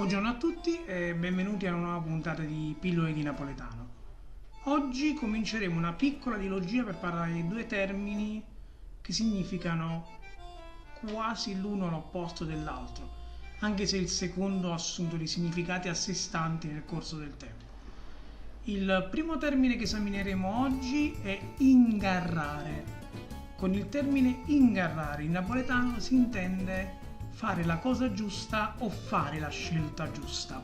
Buongiorno a tutti e benvenuti a una nuova puntata di Pillole di Napoletano. Oggi cominceremo una piccola dialogia per parlare di due termini che significano quasi l'uno l'opposto dell'altro, anche se il secondo ha assunto dei significati a sé stanti nel corso del tempo. Il primo termine che esamineremo oggi è ingarrare. Con il termine ingarrare in napoletano si intende fare la cosa giusta o fare la scelta giusta.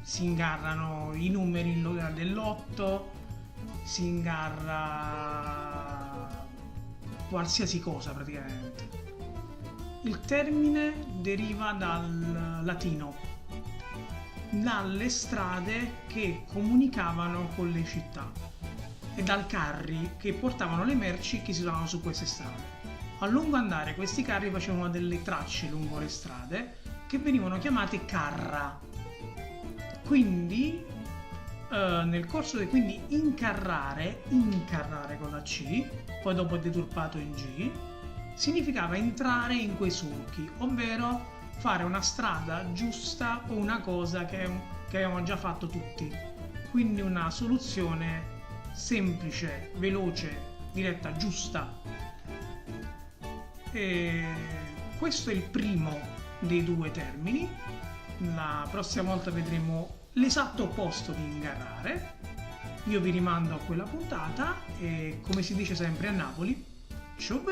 Si ingarrano i numeri dell'otto, si ingarra qualsiasi cosa praticamente. Il termine deriva dal latino, dalle strade che comunicavano con le città e dal carri che portavano le merci che si trovavano su queste strade. A lungo andare questi carri facevano delle tracce lungo le strade che venivano chiamate carra. Quindi nel corso di quindi incarrare con la C, poi dopo deturpato in G, significava entrare in quei solchi, ovvero fare una strada giusta o una cosa che avevamo già fatto tutti. Quindi una soluzione semplice, veloce, diretta, giusta. E questo è il primo dei due termini. La prossima volta vedremo l'esatto opposto di ingarrare. Io vi rimando a quella puntata e, come si dice sempre a Napoli, ciao.